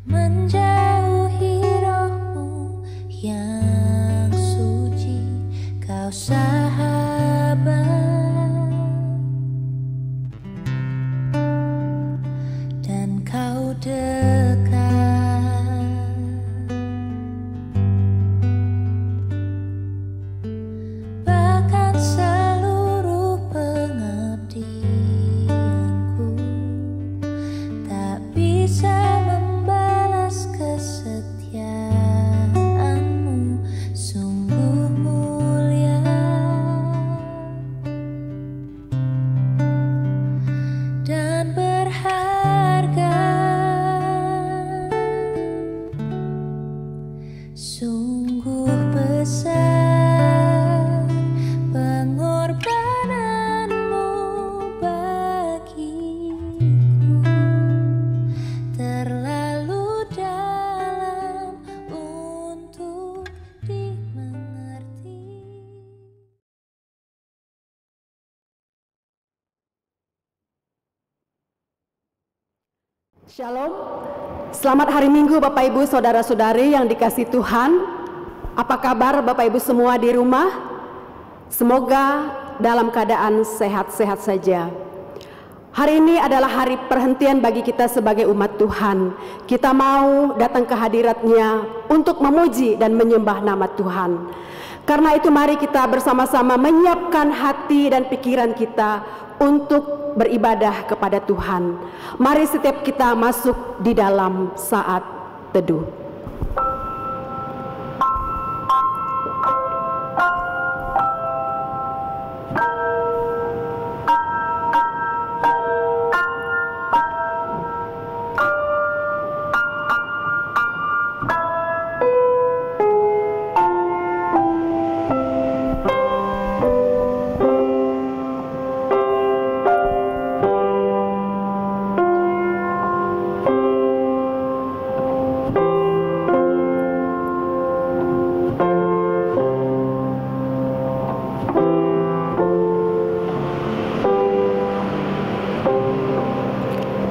menjauhi rohmu yang suci, kau sahabat dan kau dekat. Bahkan seluruh pengabdianku tak bisa membalas kesetiaanmu, sungguh mulia dan berharga, sungguh besar pengorbananmu bagiku, terlalu dalam untuk dimengerti. Shalom, selamat hari Minggu Bapak Ibu Saudara-saudari yang dikasihi Tuhan. Apa kabar Bapak Ibu semua di rumah? Semoga dalam keadaan sehat-sehat saja. Hari ini adalah hari perhentian bagi kita sebagai umat Tuhan. Kita mau datang ke hadirat-Nya untuk memuji dan menyembah nama Tuhan. Karena itu mari kita bersama-sama menyiapkan hati dan pikiran kita untuk beribadah kepada Tuhan. Mari setiap kita masuk di dalam saat teduh.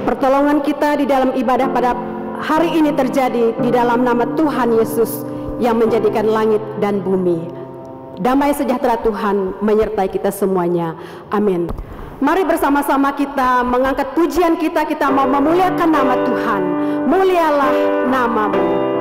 Pertolongan kita di dalam ibadah pada hari ini terjadi di dalam nama Tuhan Yesus yang menjadikan langit dan bumi. Damai sejahtera Tuhan menyertai kita semuanya. Amin. Mari bersama-sama kita mengangkat pujian kita. Kita mau memuliakan nama Tuhan. Mulialah namamu.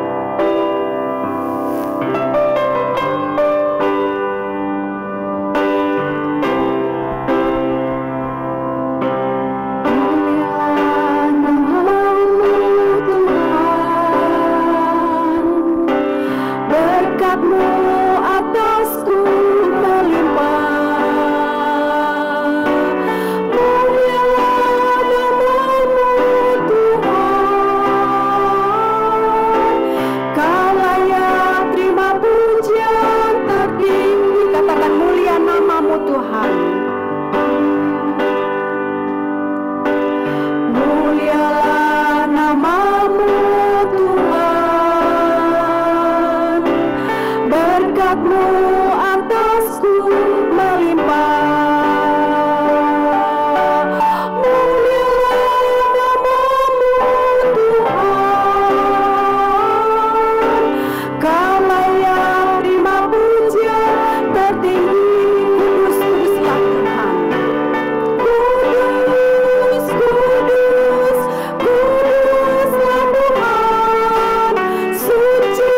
Suci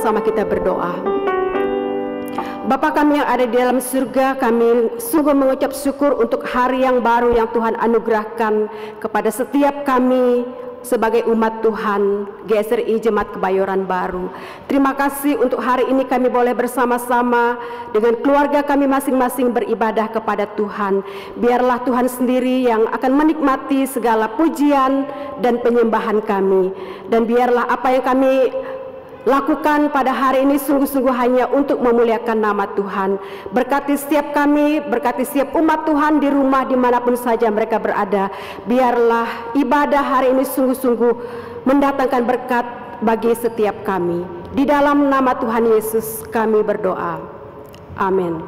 bersama-sama kita berdoa. Bapa kami yang ada di dalam surga, kami sungguh mengucap syukur untuk hari yang baru yang Tuhan anugerahkan kepada setiap kami sebagai umat Tuhan GSRI Jemaat Kebayoran Baru. Terima kasih untuk hari ini kami boleh bersama-sama dengan keluarga kami masing-masing beribadah kepada Tuhan. Biarlah Tuhan sendiri yang akan menikmati segala pujian dan penyembahan kami. Dan biarlah apa yang kami lakukan pada hari ini sungguh-sungguh hanya untuk memuliakan nama Tuhan. Berkati setiap kami, berkati setiap umat Tuhan di rumah dimanapun saja mereka berada. Biarlah ibadah hari ini sungguh-sungguh mendatangkan berkat bagi setiap kami. Di dalam nama Tuhan Yesus kami berdoa. Amin.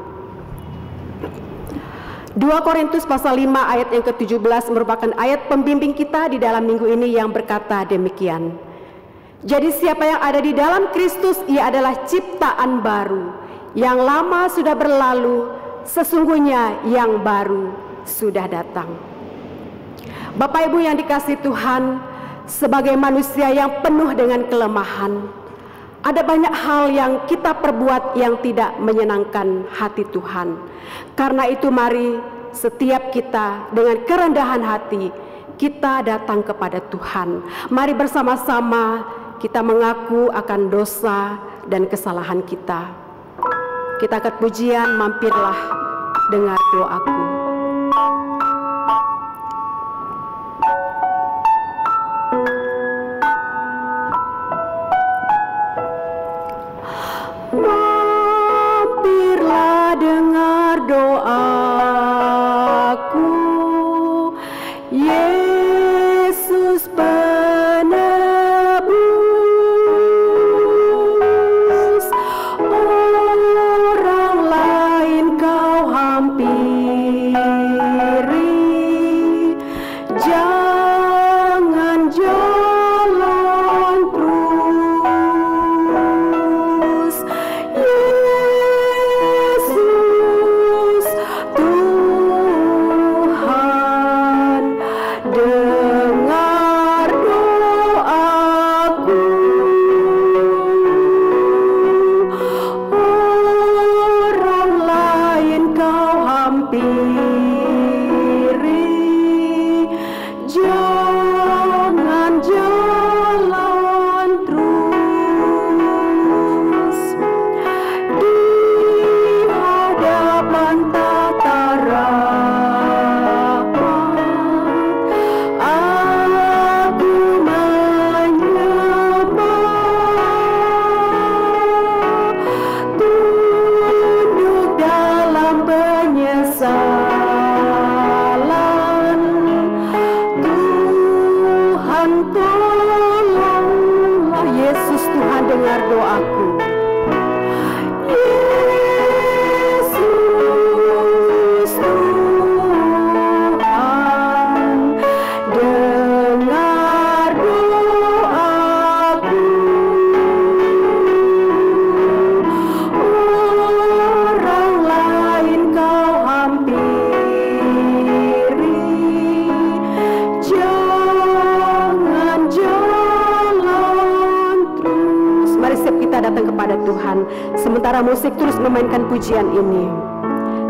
2 Korintus pasal 5 ayat yang ke-17 merupakan ayat pembimbing kita di dalam minggu ini yang berkata demikian. Jadi siapa yang ada di dalam Kristus, ia adalah ciptaan baru. Yang lama sudah berlalu, sesungguhnya yang baru sudah datang. Bapak Ibu yang dikasihi Tuhan, sebagai manusia yang penuh dengan kelemahan, ada banyak hal yang kita perbuat yang tidak menyenangkan hati Tuhan. Karena itu mari setiap kita dengan kerendahan hati, kita datang kepada Tuhan. Mari bersama-sama kita mengaku akan dosa dan kesalahan kita. Kita angkat pujian, mampirlah dengar doaku. Mampirlah dengar doaku, Yesus penebus. Orang lain kau hampiri, jangan jalan terus. Yesus Tuhan, dengar doaku. Orang lain kau hampiri, jangan jalan terus. Di hadapan tata rahmat, aku menyembah, tunduk dalam penyesalan. Tuhan tolonglah, Yesus Tuhan dengar doaku. Yesus Tuhan, dengar doaku. Orang lain kau hampiri, jangan jalan terus. Mari setiap kita datang kepada Tuhan. Sementara musik terus memainkan pujian ini,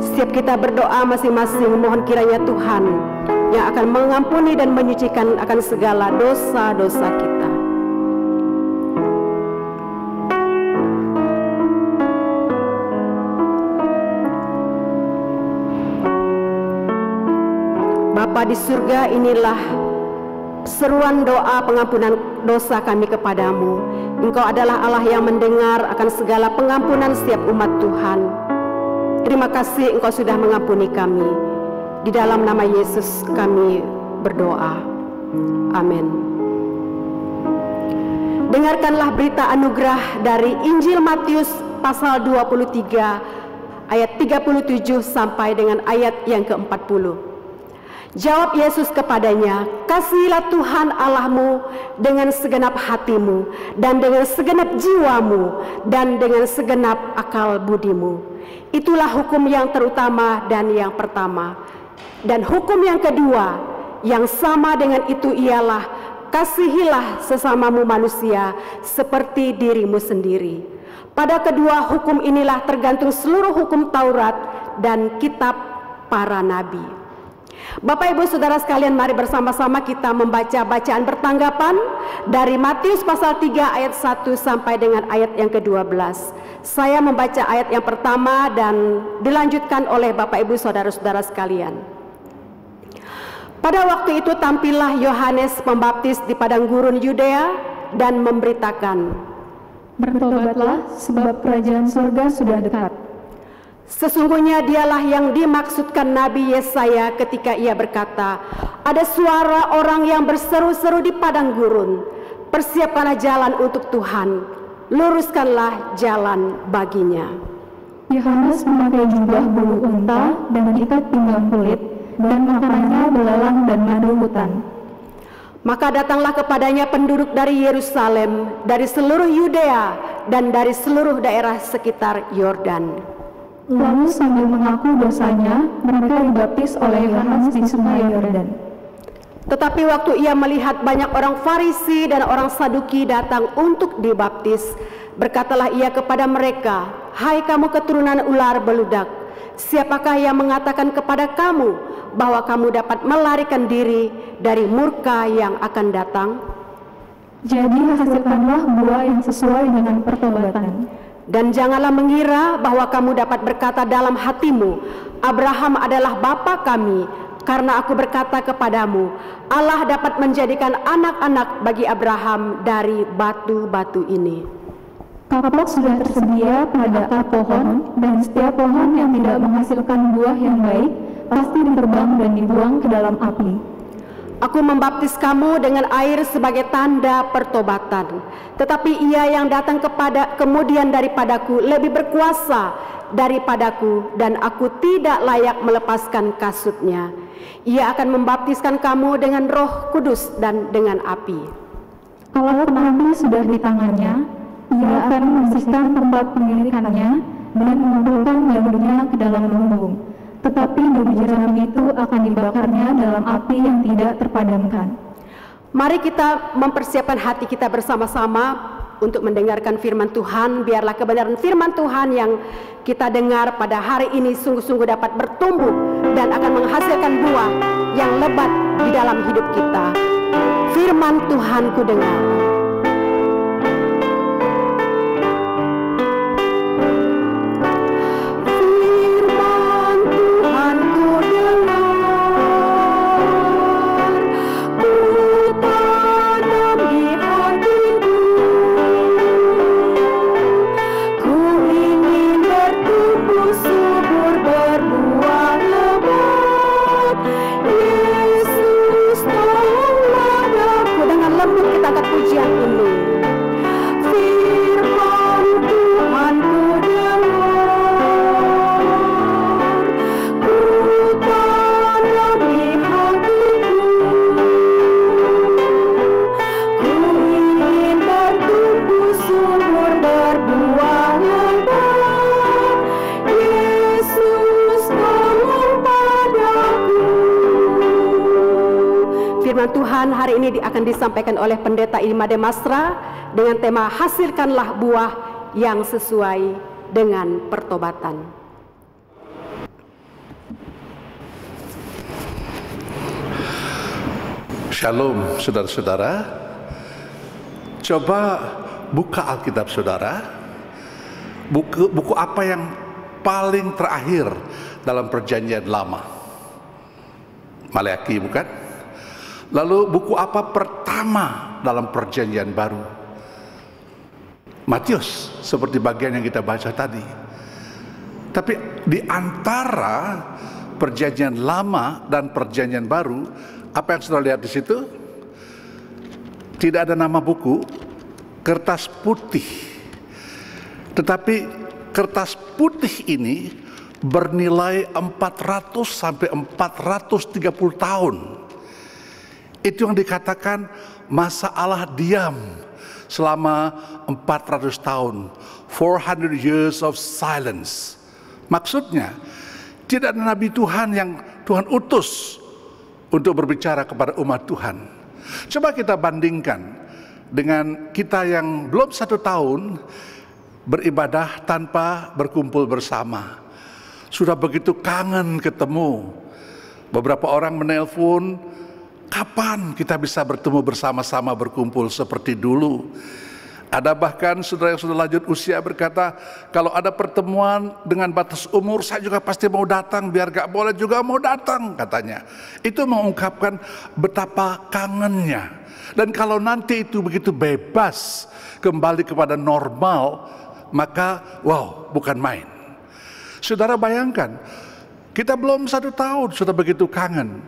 setiap kita berdoa masing-masing, mohon kiranya Tuhan yang akan mengampuni dan menyucikan akan segala dosa-dosa kita. Bapa di surga, inilah seruan doa pengampunan dosa kami kepadamu. Engkau adalah Allah yang mendengar akan segala pengampunan setiap umat Tuhan. Terima kasih Engkau sudah mengampuni kami. Di dalam nama Yesus kami berdoa. Amin. Dengarkanlah berita anugerah dari Injil Matius pasal 23 ayat 37 sampai dengan ayat yang ke-40. Jawab Yesus kepadanya, kasihilah Tuhan Allahmu dengan segenap hatimu, dan dengan segenap jiwamu, dan dengan segenap akal budimu. Itulah hukum yang terutama dan yang pertama. Dan hukum yang kedua, yang sama dengan itu ialah, kasihilah sesamamu manusia seperti dirimu sendiri. Pada kedua hukum inilah tergantung seluruh hukum Taurat dan kitab para nabi. Bapak Ibu Saudara sekalian, mari bersama-sama kita membaca bacaan bertanggapan dari Matius pasal 3 ayat 1 sampai dengan ayat yang ke-12. Saya membaca ayat yang pertama dan dilanjutkan oleh Bapak Ibu Saudara-saudara sekalian. Pada waktu itu tampillah Yohanes Pembaptis di padang gurun Yudea dan memberitakan, "Bertobatlah, sebab kerajaan surga sudah dekat." Sesungguhnya dialah yang dimaksudkan Nabi Yesaya ketika ia berkata, "Ada suara orang yang berseru-seru di padang gurun, persiapkanlah jalan untuk Tuhan, luruskanlah jalan baginya." Yohanes memakai jubah bulu unta dan ikat pinggang kulit, dan makanannya belalang dan madu hutan. Maka datanglah kepadanya penduduk dari Yerusalem, dari seluruh Yudea, dan dari seluruh daerah sekitar Yordan. Lalu sambil mengaku dosanya, mereka dibaptis oleh Yohanes di sungai Yordan. Tetapi waktu ia melihat banyak orang Farisi dan orang Saduki datang untuk dibaptis, berkatalah ia kepada mereka, "Hai kamu keturunan ular beludak, siapakah yang mengatakan kepada kamu bahwa kamu dapat melarikan diri dari murka yang akan datang? Jadi hasilkanlah buah yang sesuai dengan pertobatan. Dan janganlah mengira bahwa kamu dapat berkata dalam hatimu, Abraham adalah bapa kami, karena aku berkata kepadamu, Allah dapat menjadikan anak-anak bagi Abraham dari batu-batu ini." Kapak sudah tersedia pada akar pohon, dan setiap pohon yang tidak menghasilkan buah yang baik pasti diterbang dan dibuang ke dalam api. Aku membaptis kamu dengan air sebagai tanda pertobatan, tetapi ia yang datang kemudian daripadaku lebih berkuasa daripadaku, dan aku tidak layak melepaskan kasutnya. Ia akan membaptiskan kamu dengan Roh Kudus dan dengan api. Kalau penampi sudah di tangannya, ia akan membersihkan tempat pengirikannya dan mengumpulkan gandumnya ke dalam lumbung. Tetapi biji jerami itu akan dibakarnya dalam api yang tidak terpadamkan. Mari kita mempersiapkan hati kita bersama-sama untuk mendengarkan firman Tuhan. Biarlah kebenaran firman Tuhan yang kita dengar pada hari ini sungguh-sungguh dapat bertumbuh dan akan menghasilkan buah yang lebat di dalam hidup kita. Firman Tuhan ku dengar. Tuhan hari ini akan disampaikan oleh Pendeta Imade Masra dengan tema hasilkanlah buah yang sesuai dengan pertobatan. Shalom saudara-saudara. Coba buka Alkitab saudara. Buku apa yang paling terakhir dalam perjanjian lama? Maleaki bukan? Lalu buku apa pertama dalam perjanjian baru? Matius, seperti bagian yang kita baca tadi. Tapi di antara perjanjian lama dan perjanjian baru, apa yang saudara lihat di situ? Tidak ada nama buku, kertas putih. Tetapi kertas putih ini bernilai 400 sampai 430 tahun. Itu yang dikatakan masa Allah diam selama 400 tahun. 400 years of silence. Maksudnya, tidak ada nabi Tuhan yang Tuhan utus untuk berbicara kepada umat Tuhan. Coba kita bandingkan dengan kita yang belum 1 tahun, beribadah tanpa berkumpul bersama. Sudah begitu kangen ketemu. Beberapa orang menelpon, kapan kita bisa bertemu bersama-sama berkumpul seperti dulu? Ada bahkan saudara yang sudah lanjut usia berkata, kalau ada pertemuan dengan batas umur, saya juga pasti mau datang, biar gak boleh juga mau datang, katanya. Itu mengungkapkan betapa kangennya. Dan kalau nanti itu begitu bebas, kembali kepada normal, maka wow, bukan main. Saudara bayangkan, kita belum 1 tahun sudah begitu kangen.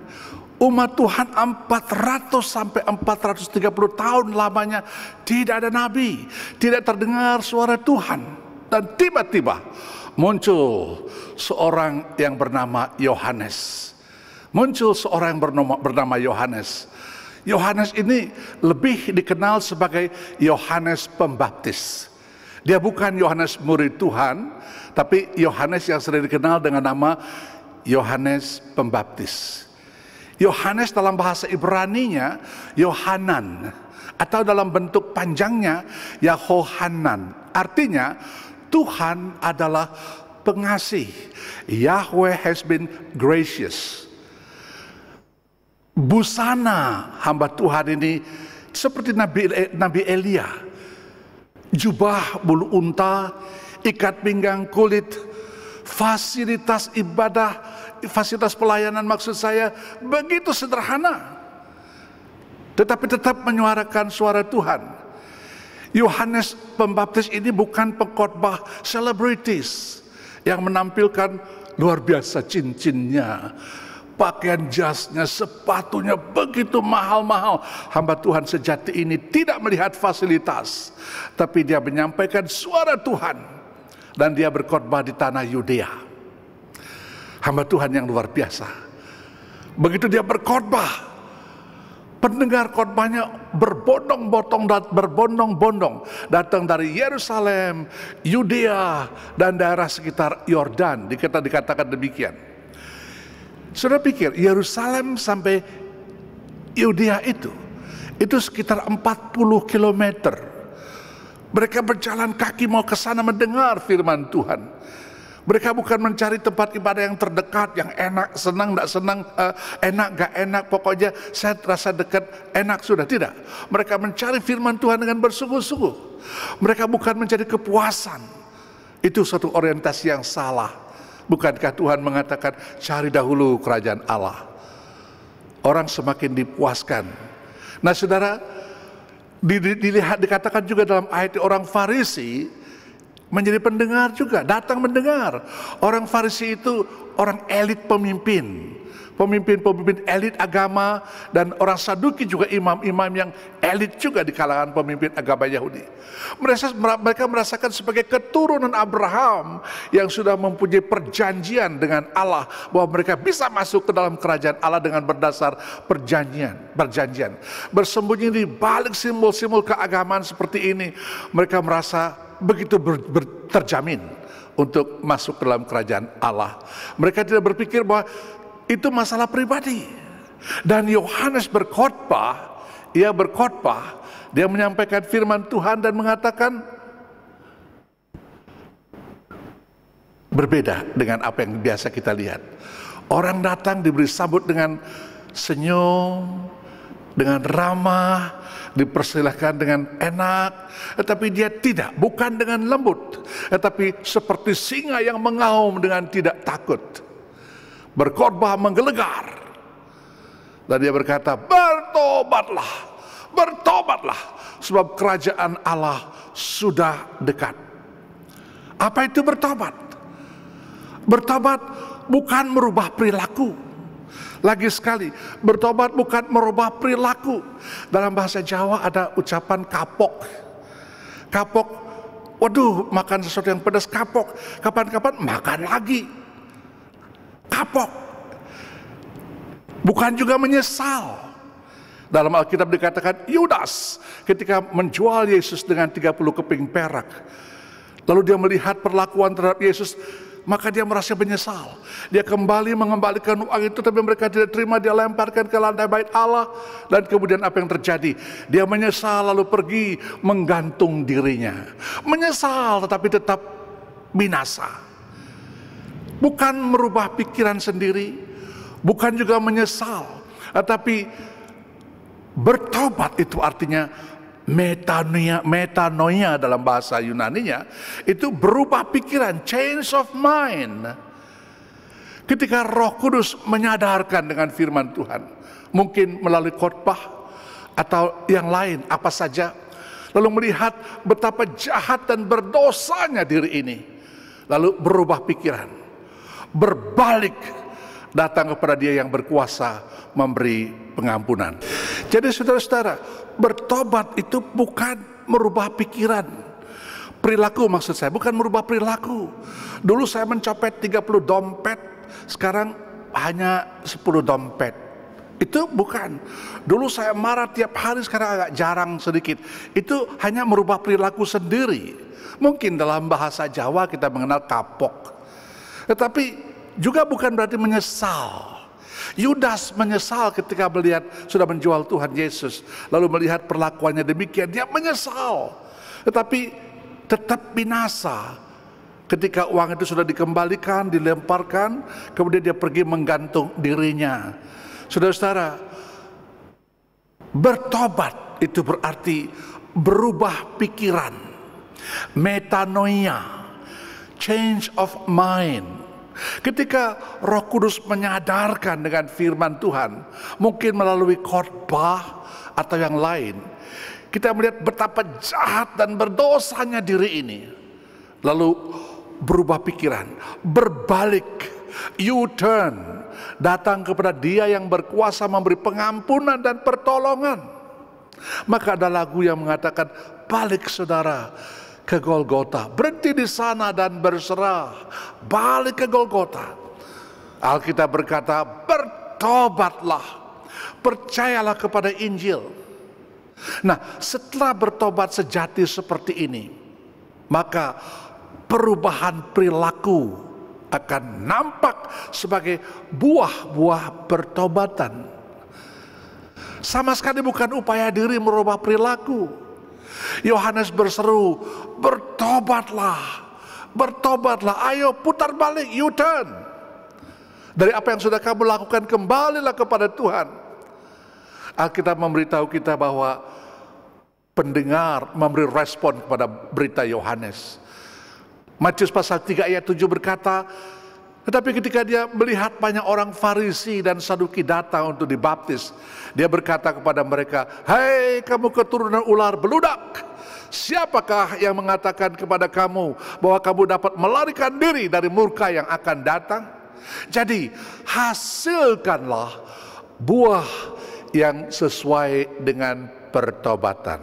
Umat Tuhan 400 sampai 430 tahun lamanya tidak ada nabi, tidak terdengar suara Tuhan. Dan tiba-tiba muncul seorang yang bernama Yohanes. Muncul seorang yang bernama Yohanes. Yohanes ini lebih dikenal sebagai Yohanes Pembaptis. Dia bukan Yohanes murid Tuhan, tapi Yohanes yang sering dikenal dengan nama Yohanes Pembaptis. Yohanes dalam bahasa Ibraninya Yohanan, atau dalam bentuk panjangnya Yahohanan. Artinya Tuhan adalah pengasih. Yahweh has been gracious. Busana hamba Tuhan ini seperti Nabi Elia. Jubah bulu unta, ikat pinggang kulit, fasilitas ibadah, fasilitas pelayanan maksud saya begitu sederhana, tetapi tetap menyuarakan suara Tuhan. Yohanes Pembaptis ini bukan pengkhotbah selebritis yang menampilkan luar biasa cincinnya, pakaian jasnya, sepatunya begitu mahal-mahal. Hamba Tuhan sejati ini tidak melihat fasilitas, tapi dia menyampaikan suara Tuhan, dan dia berkhotbah di tanah Yudea. Hamba Tuhan yang luar biasa. Begitu dia berkhotbah, pendengar khotbahnya berbondong-bondong datang dari Yerusalem, Yudea, dan daerah sekitar Yordan. Dikatakan demikian. Saudara pikir Yerusalem sampai Yudea itu sekitar 40 kilometer. Mereka berjalan kaki mau ke sana mendengar firman Tuhan. Mereka bukan mencari tempat ibadah yang terdekat, yang enak, senang, tidak senang, enak, gak enak, pokoknya saya terasa dekat, enak, sudah. Tidak. Mereka mencari firman Tuhan dengan bersungguh-sungguh. Mereka bukan mencari kepuasan. Itu suatu orientasi yang salah. Bukankah Tuhan mengatakan, cari dahulu kerajaan Allah. Orang semakin dipuaskan. Nah saudara, dikatakan juga dalam ayat orang Farisi, menjadi pendengar juga, datang mendengar. Orang Farisi itu orang elit pemimpin elit agama, dan orang Saduki juga imam-imam yang elit juga di kalangan pemimpin agama Yahudi. Mereka merasakan sebagai keturunan Abraham yang sudah mempunyai perjanjian dengan Allah, bahwa mereka bisa masuk ke dalam kerajaan Allah dengan berdasar perjanjian. Bersembunyi di balik simbol-simbol keagamaan seperti ini, mereka merasa begitu terjamin untuk masuk ke dalam kerajaan Allah. Mereka tidak berpikir bahwa itu masalah pribadi. Dan Yohanes berkhotbah, dia menyampaikan firman Tuhan dan mengatakan berbeda dengan apa yang biasa kita lihat. Orang datang diberi sambut dengan senyum, dengan ramah, dipersilahkan dengan enak, tetapi dia tidak, bukan dengan lembut, tetapi seperti singa yang mengaum dengan tidak takut. Berkhotbah menggelegar, dan dia berkata, bertobatlah, sebab kerajaan Allah sudah dekat. Apa itu bertobat? Bertobat bukan merubah perilaku. Lagi sekali, bertobat bukan merubah perilaku. Dalam bahasa Jawa ada ucapan kapok. Kapok, waduh, makan sesuatu yang pedas, kapok. Kapan-kapan makan lagi. Kapok. Bukan juga menyesal. Dalam Alkitab dikatakan Yudas ketika menjual Yesus dengan 30 keping perak. Lalu dia melihat perlakuan terhadap Yesus, maka dia merasa menyesal. Dia kembali mengembalikan uang itu, tapi mereka tidak terima. Dia lemparkan ke lantai bait Allah. Dan kemudian apa yang terjadi? Dia menyesal lalu pergi menggantung dirinya. Menyesal tetapi tetap binasa. Bukan merubah pikiran sendiri, bukan juga menyesal, tetapi bertobat itu artinya metanoia dalam bahasa Yunaninya, itu berubah pikiran, change of mind. Ketika Roh Kudus menyadarkan dengan firman Tuhan, mungkin melalui khotbah atau yang lain apa saja, lalu melihat betapa jahat dan berdosanya diri ini, lalu berubah pikiran, berbalik, datang kepada Dia yang berkuasa memberi pengampunan. Jadi saudara-saudara, bertobat itu bukan merubah pikiran, perilaku maksud saya, bukan merubah perilaku. Dulu saya mencopet 30 dompet, sekarang hanya 10 dompet. Itu bukan. Dulu saya marah tiap hari, sekarang agak jarang sedikit. Itu hanya merubah perilaku sendiri. Mungkin dalam bahasa Jawa kita mengenal kapok. Tetapi juga bukan berarti menyesal. Yudas menyesal ketika melihat sudah menjual Tuhan Yesus, lalu melihat perlakuannya demikian, dia menyesal, tetapi tetap binasa. Ketika uang itu sudah dikembalikan, dilemparkan, kemudian dia pergi menggantung dirinya. Saudara-saudara, bertobat itu berarti berubah pikiran, metanoia, change of mind. Ketika Roh Kudus menyadarkan dengan firman Tuhan, mungkin melalui khotbah atau yang lain, kita melihat betapa jahat dan berdosanya diri ini, lalu berubah pikiran, berbalik, U-turn, datang kepada Dia yang berkuasa memberi pengampunan dan pertolongan. Maka ada lagu yang mengatakan, balik saudara ke Golgota, berhenti di sana dan berserah, balik ke Golgota. Alkitab berkata, bertobatlah, percayalah kepada Injil. Nah, setelah bertobat sejati seperti ini, maka perubahan perilaku akan nampak sebagai buah-buah pertobatan. Sama sekali bukan upaya diri merubah perilaku. Yohanes berseru, bertobatlah, bertobatlah, ayo putar balik, U-turn. Dari apa yang sudah kamu lakukan, kembalilah kepada Tuhan. Alkitab memberitahu kita bahwa pendengar memberi respon kepada berita Yohanes. Matius pasal 3 ayat 7 berkata, tetapi ketika dia melihat banyak orang Farisi dan Saduki datang untuk dibaptis, dia berkata kepada mereka, "Hei kamu keturunan ular beludak, siapakah yang mengatakan kepada kamu bahwa kamu dapat melarikan diri dari murka yang akan datang? Jadi hasilkanlah buah yang sesuai dengan pertobatan."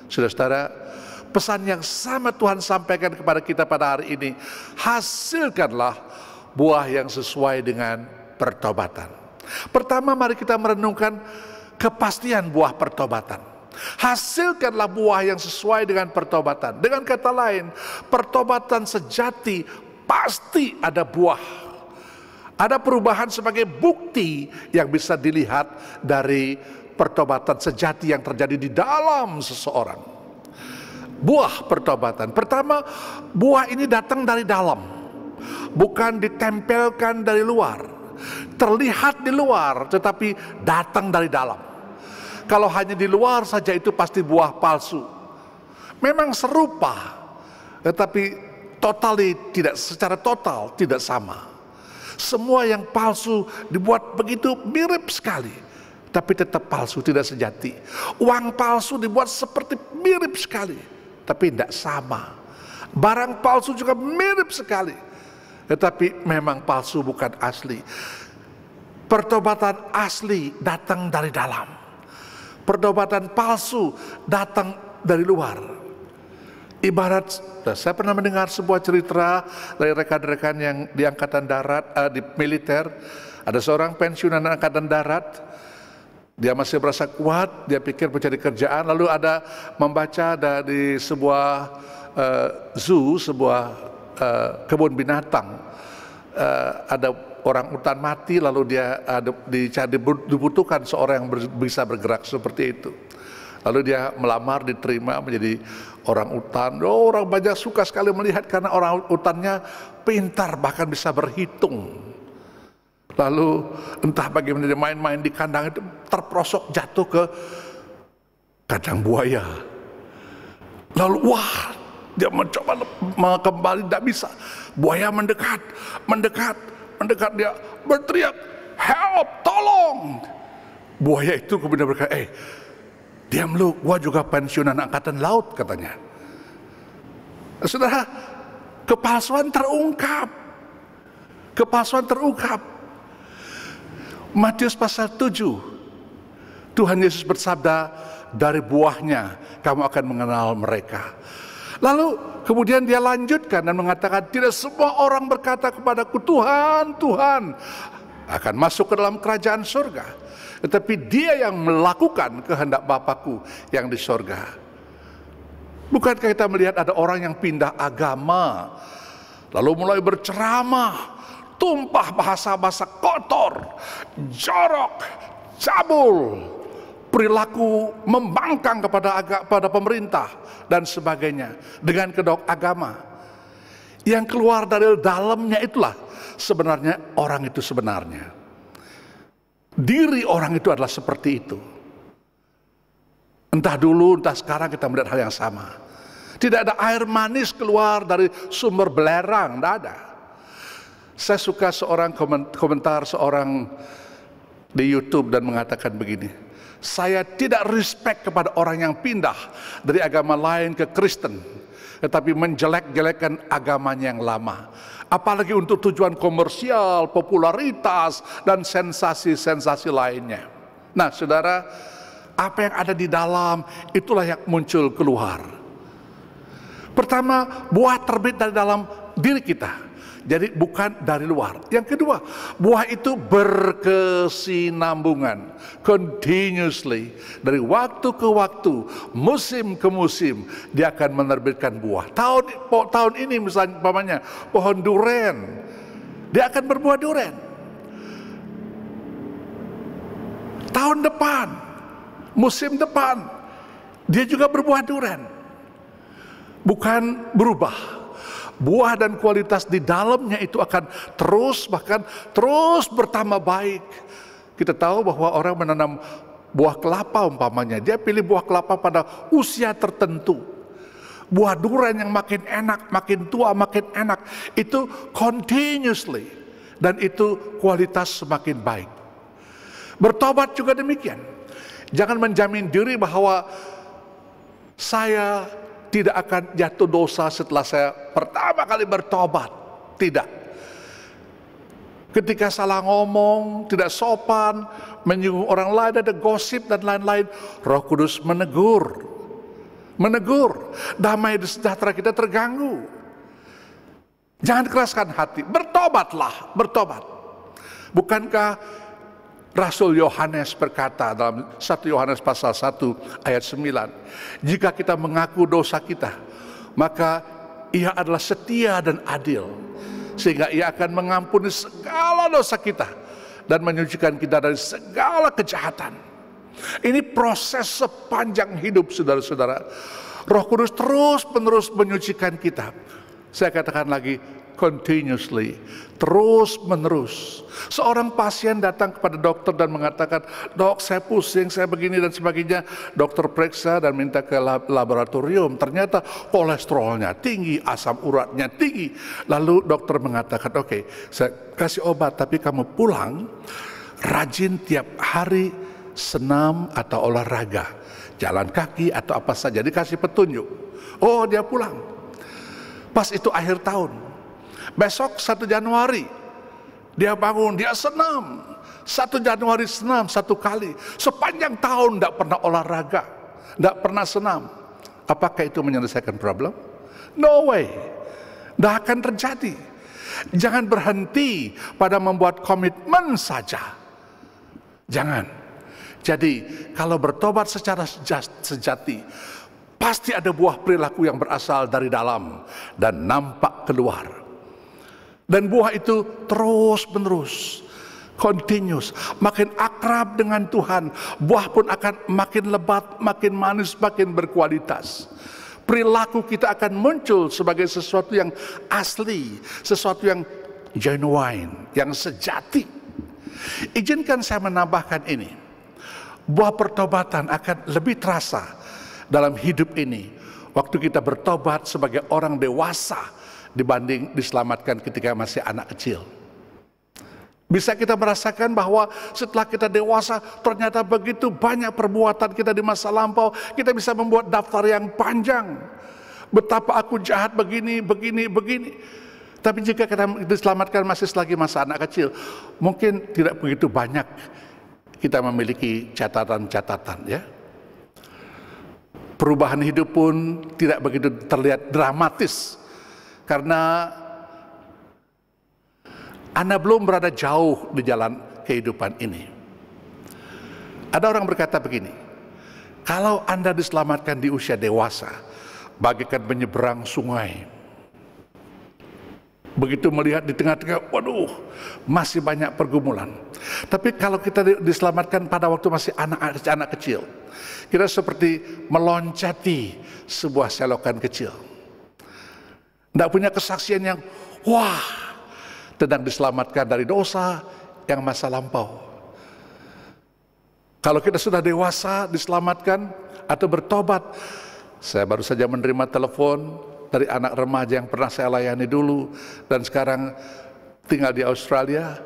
Saudara-saudara, pesan yang sama Tuhan sampaikan kepada kita pada hari ini, hasilkanlah buah yang sesuai dengan pertobatan. Pertama, mari kita merenungkan kepastian buah pertobatan. Hasilkanlah buah yang sesuai dengan pertobatan. Dengan kata lain, pertobatan sejati pasti ada buah. Ada perubahan sebagai bukti yang bisa dilihat dari pertobatan sejati yang terjadi di dalam seseorang. Buah pertobatan. Pertama, buah ini datang dari dalam. Bukan ditempelkan dari luar, terlihat di luar, tetapi datang dari dalam. Kalau hanya di luar saja itu pasti buah palsu. Memang serupa, tetapi tidak secara total tidak sama. Semua yang palsu dibuat begitu mirip sekali, tapi tetap palsu, tidak sejati. Uang palsu dibuat seperti mirip sekali, tapi tidak sama. Barang palsu juga mirip sekali, tetapi memang palsu, bukan asli. Pertobatan asli datang dari dalam. Pertobatan palsu datang dari luar. Ibarat, saya pernah mendengar sebuah cerita dari rekan-rekan yang di angkatan darat, di militer. Ada seorang pensiunan angkatan darat. Dia masih merasa kuat, dia pikir mencari kerjaan. Lalu ada membaca dari sebuah zoo, sebuah kebun binatang, ada orang utan mati, lalu dia dibutuhkan seorang yang bisa bergerak seperti itu. Lalu dia melamar, diterima menjadi orang utan. Orang banyak suka sekali melihat karena orang utannya pintar, bahkan bisa berhitung. Lalu entah bagaimana dia main-main di kandang itu, terperosok jatuh ke kandang buaya. Lalu wah, dia mencoba kembali, tidak bisa. Buaya mendekat, dia berteriak, help, tolong. Buaya itu kemudian berkata, diam lu, gua juga pensiunan angkatan laut, katanya. Saudara, kepalsuan terungkap. Matius pasal 7, Tuhan Yesus bersabda, dari buahnya kamu akan mengenal mereka. Lalu kemudian dia lanjutkan dan mengatakan, tidak semua orang berkata kepadaku, Tuhan, Tuhan, akan masuk ke dalam kerajaan surga, tetapi dia yang melakukan kehendak Bapakku yang di surga. Bukankah kita melihat ada orang yang pindah agama, lalu mulai berceramah, tumpah bahasa-bahasa kotor, jorok, cabul, perilaku membangkang kepada pemerintah dan sebagainya dengan kedok agama. Yang keluar dari dalamnya itulah sebenarnya orang itu sebenarnya. Diri orang itu adalah seperti itu. Entah dulu, entah sekarang kita melihat hal yang sama. Tidak ada air manis keluar dari sumber belerang, tidak ada. Saya suka seorang komentar seorang di YouTube dan mengatakan begini, saya tidak respect kepada orang yang pindah dari agama lain ke Kristen, tetapi menjelek-jelekan agamanya yang lama. Apalagi untuk tujuan komersial, popularitas, dan sensasi-sensasi lainnya. Nah saudara, apa yang ada di dalam, itulah yang muncul keluar. Pertama, buah terbit dari dalam diri kita. Jadi bukan dari luar. Yang kedua, buah itu berkesinambungan, continuously, dari waktu ke waktu, musim ke musim, dia akan menerbitkan buah. Tahun ini misalnya umpamanya pohon duren, dia akan berbuah duren. Tahun depan, musim depan, dia juga berbuah duren. Bukan berubah. Buah dan kualitas di dalamnya itu akan terus, bahkan terus bertambah baik. Kita tahu bahwa orang menanam buah kelapa umpamanya, dia pilih buah kelapa pada usia tertentu. Buah durian yang makin enak, makin tua makin enak, itu continuously, dan itu kualitas semakin baik. Bertobat juga demikian. Jangan menjamin diri bahwa saya tidak akan jatuh dosa setelah saya pertama kali bertobat. Tidak. Ketika salah ngomong, tidak sopan, menyinggung orang lain, ada gosip dan lain-lain, Roh Kudus menegur. Damai dan sejahtera kita terganggu. Jangan keraskan hati, bertobatlah, bertobat. Bukankah Rasul Yohanes berkata dalam 1 Yohanes pasal 1 ayat 9, jika kita mengaku dosa kita, maka Ia adalah setia dan adil, sehingga Ia akan mengampuni segala dosa kita dan menyucikan kita dari segala kejahatan. Ini proses sepanjang hidup, saudara-saudara. Roh Kudus terus-menerus menyucikan kita. Saya katakan lagi, continuously, terus-menerus. Seorang pasien datang kepada dokter dan mengatakan, dok saya pusing, saya begini dan sebagainya. Dokter periksa dan minta ke laboratorium, ternyata kolesterolnya tinggi, asam uratnya tinggi. Lalu dokter mengatakan, oke, saya kasih obat, tapi kamu pulang, rajin tiap hari senam atau olahraga, jalan kaki atau apa saja, dikasih petunjuk. Oh, dia pulang. Pas itu akhir tahun, besok 1 Januari dia bangun, dia senam. 1 Januari senam 1 kali. Sepanjang tahun tidak pernah olahraga, tidak pernah senam. Apakah itu menyelesaikan problem? No way. Tidak akan terjadi. Jangan berhenti pada membuat komitmen saja. Jangan. Jadi kalau bertobat secara sejati, Pasti ada buah perilaku yang berasal dari dalam dan nampak keluar. Dan buah itu terus menerus, continuous, makin akrab dengan Tuhan, buah pun akan makin lebat, makin manis, makin berkualitas. Perilaku kita akan muncul sebagai sesuatu yang asli, sesuatu yang genuine, yang sejati. Izinkan saya menambahkan ini, buah pertobatan akan lebih terasa dalam hidup ini waktu kita bertobat sebagai orang dewasa dibanding diselamatkan ketika masih anak kecil. Bisa kita merasakan bahwa setelah kita dewasa ternyata begitu banyak perbuatan kita di masa lampau, kita bisa membuat daftar yang panjang. Betapa aku jahat begini. Tapi jika kita diselamatkan masih selagi masa anak kecil, mungkin tidak begitu banyak kita memiliki catatan-catatan, ya. Perubahan hidup pun tidak begitu terlihat dramatis karena Anda belum berada jauh di jalan kehidupan ini. Ada orang berkata begini, kalau Anda diselamatkan di usia dewasa, bagaikan menyeberang sungai. Begitu melihat di tengah-tengah, waduh, masih banyak pergumulan. Tapi kalau kita diselamatkan pada waktu masih anak kecil, kita seperti meloncati sebuah selokan kecil. Tidak punya kesaksian yang, wah, sedang diselamatkan dari dosa yang masa lampau. Kalau kita sudah dewasa, diselamatkan atau bertobat. Saya baru saja menerima telepon dari anak remaja yang pernah saya layani dulu dan sekarang tinggal di Australia.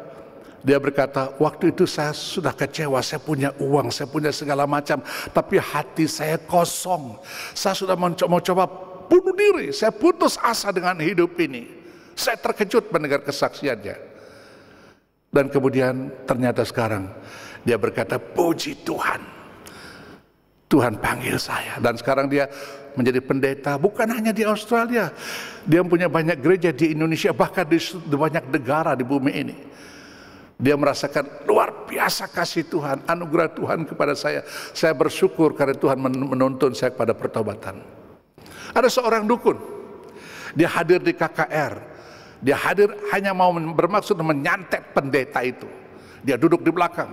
Dia berkata, waktu itu saya sudah kecewa, saya punya uang, saya punya segala macam, tapi hati saya kosong. Saya sudah mau coba bunuh diri, saya putus asa dengan hidup ini. Saya terkejut mendengar kesaksiannya. Dan kemudian ternyata sekarang dia berkata, puji Tuhan, Tuhan panggil saya. Dan sekarang dia menjadi pendeta, bukan hanya di Australia. Dia punya banyak gereja di Indonesia, bahkan di banyak negara di bumi ini. Dia merasakan luar biasa kasih Tuhan, anugerah Tuhan kepada saya. Saya bersyukur karena Tuhan menuntun saya kepada pertobatan. Ada seorang dukun, dia hadir di KKR. Dia hadir hanya mau bermaksud menyantet pendeta itu. Dia duduk di belakang,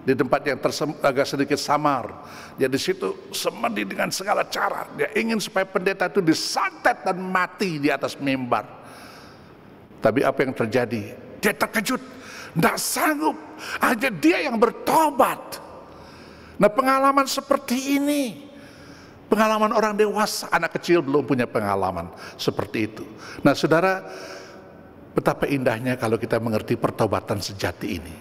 di tempat yang agak sedikit samar. Dia di situ semedi dengan segala cara. Dia ingin supaya pendeta itu disantet dan mati di atas mimbar. Tapi apa yang terjadi? Dia terkejut, tidak sanggup. Hanya dia yang bertobat. Nah, pengalaman seperti ini, pengalaman orang dewasa, anak kecil belum punya pengalaman seperti itu. Nah, saudara, betapa indahnya kalau kita mengerti pertobatan sejati ini.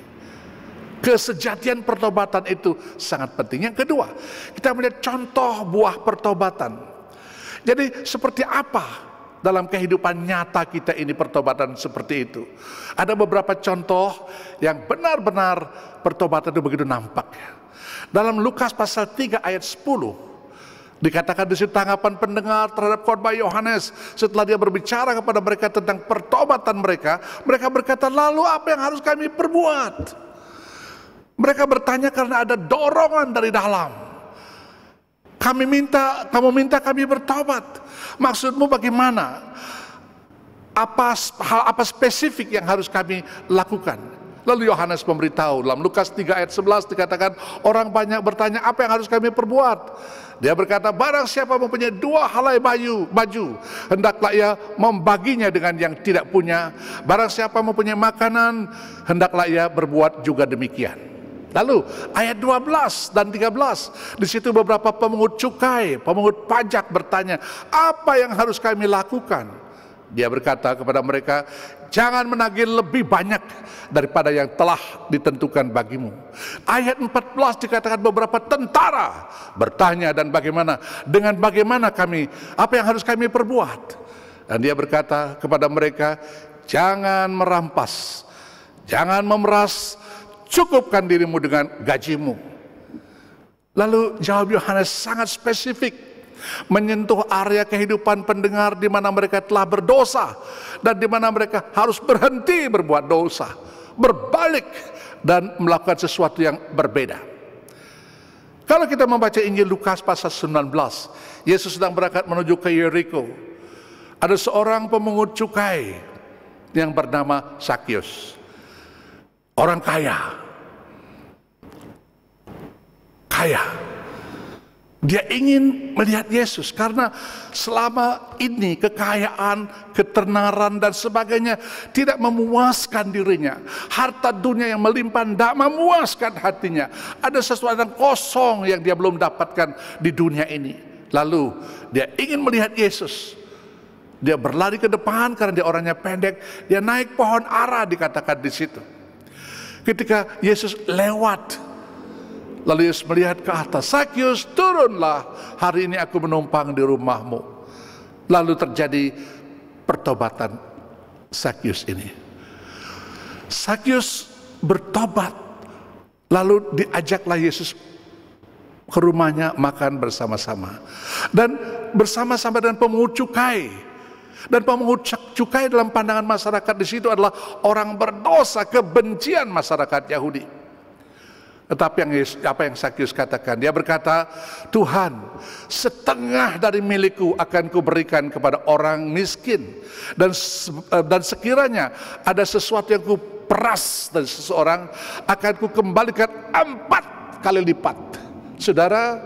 Kesejatian pertobatan itu sangat penting. Yang kedua, kita melihat contoh buah pertobatan. Jadi seperti apa dalam kehidupan nyata kita ini pertobatan seperti itu? Ada beberapa contoh yang benar-benar pertobatan itu begitu nampak. Dalam Lukas pasal 3 ayat 10, dikatakan di situ tanggapan pendengar terhadap khotbah Yohanes setelah dia berbicara kepada mereka tentang pertobatan mereka. Mereka berkata, lalu apa yang harus kami perbuat? Mereka bertanya karena ada dorongan dari dalam. Kamu minta kami bertobat. Maksudmu bagaimana? Hal apa spesifik yang harus kami lakukan? Lalu Yohanes memberitahu dalam Lukas 3 ayat 11 dikatakan, orang banyak bertanya apa yang harus kami perbuat. Dia berkata, barang siapa mempunyai 2 helai baju, hendaklah ia membaginya dengan yang tidak punya. Barang siapa mempunyai makanan, hendaklah ia berbuat juga demikian. Lalu ayat 12 dan 13, di situ beberapa pemungut cukai, pemungut pajak bertanya, apa yang harus kami lakukan? Dia berkata kepada mereka, jangan menagih lebih banyak daripada yang telah ditentukan bagimu. Ayat 14 dikatakan beberapa tentara bertanya, dan bagaimana apa yang harus kami perbuat? Dan dia berkata kepada mereka, jangan merampas, jangan memeras, cukupkan dirimu dengan gajimu. Lalu jawab Yohanes sangat spesifik, menyentuh area kehidupan pendengar di mana mereka telah berdosa dan di mana mereka harus berhenti berbuat dosa, berbalik dan melakukan sesuatu yang berbeda. Kalau kita membaca Injil Lukas pasal 19, Yesus sedang berangkat menuju ke Yeriko. Ada seorang pemungut cukai yang bernama Sakyus. Orang kaya. Dia ingin melihat Yesus karena selama ini kekayaan, ketenaran dan sebagainya tidak memuaskan dirinya. Harta dunia yang melimpah tidak memuaskan hatinya. Ada sesuatu yang kosong yang dia belum dapatkan di dunia ini. Lalu dia ingin melihat Yesus. Dia berlari ke depan karena dia orangnya pendek. Dia naik pohon ara dikatakan di situ. Ketika Yesus lewat, lalu Yesus melihat ke atas, Sakyus, turunlah, hari ini aku menumpang di rumahmu. Lalu terjadi pertobatan Sakyus ini. Sakyus bertobat, lalu diajaklah Yesus ke rumahnya makan bersama-sama. Dan bersama-sama dengan pemungut cukai. Dan pemungut cukai dalam pandangan masyarakat di situ adalah orang berdosa, kebencian masyarakat Yahudi. Tetapi apa yang Sakyus katakan? Dia berkata, Tuhan, setengah dari milikku akan kuberikan kepada orang miskin. Dan sekiranya ada sesuatu yang kuperas dari seseorang, akan kukembalikan 4 kali lipat. Saudara,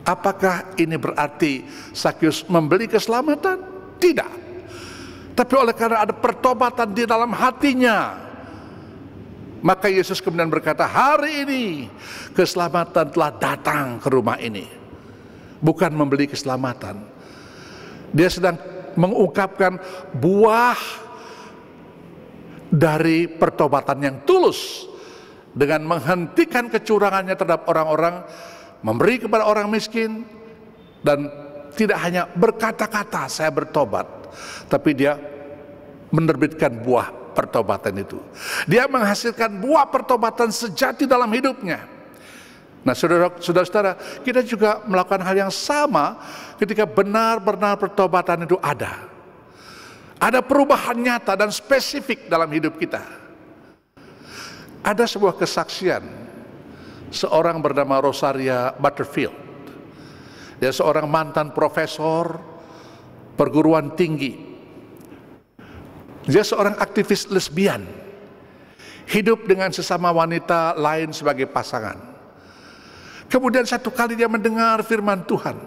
apakah ini berarti Sakyus membeli keselamatan? Tidak. Tapi oleh karena ada pertobatan di dalam hatinya, maka Yesus kemudian berkata, hari ini keselamatan telah datang ke rumah ini. Bukan membeli keselamatan. Dia sedang mengungkapkan buah dari pertobatan yang tulus. Dengan menghentikan kecurangannya terhadap orang-orang, memberi kepada orang miskin, dan tidak hanya berkata-kata saya bertobat, tapi dia menerbitkan buah pertobatan itu. Dia menghasilkan buah pertobatan sejati dalam hidupnya. Nah, saudara-saudara, kita juga melakukan hal yang sama ketika benar-benar pertobatan itu ada. Ada perubahan nyata dan spesifik dalam hidup kita. Ada sebuah kesaksian seorang bernama Rosaria Butterfield. Dia seorang mantan profesor perguruan tinggi. Dia seorang aktivis lesbian, hidup dengan sesama wanita lain sebagai pasangan. Kemudian satu kali dia mendengar firman Tuhan.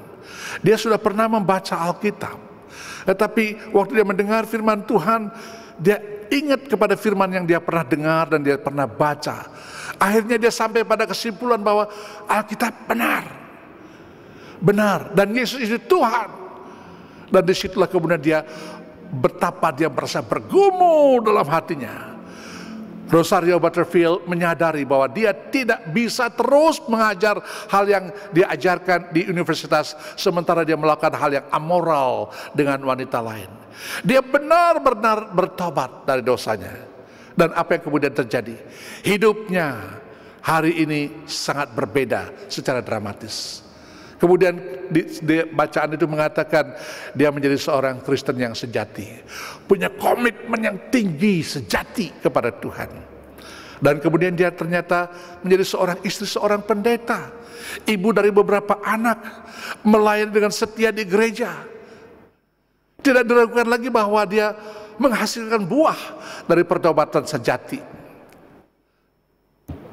Dia sudah pernah membaca Alkitab, tetapi waktu dia mendengar firman Tuhan, dia ingat kepada firman yang dia pernah dengar dan dia pernah baca. Akhirnya dia sampai pada kesimpulan bahwa Alkitab benar, dan Yesus itu Tuhan. Dan disitulah kemudian dia betapa dia merasa bergumul dalam hatinya. Rosaria Butterfield menyadari bahwa dia tidak bisa terus mengajar hal yang dia ajarkan di universitas, sementara dia melakukan hal yang amoral dengan wanita lain. Dia benar-benar bertobat dari dosanya. Dan apa yang kemudian terjadi? Hidupnya hari ini sangat berbeda secara dramatis. Kemudian di bacaan itu mengatakan dia menjadi seorang Kristen yang sejati, punya komitmen yang tinggi sejati kepada Tuhan. Dan kemudian dia ternyata menjadi seorang istri, seorang pendeta, ibu dari beberapa anak, melayani dengan setia di gereja. Tidak diragukan lagi bahwa dia menghasilkan buah dari pertobatan sejati.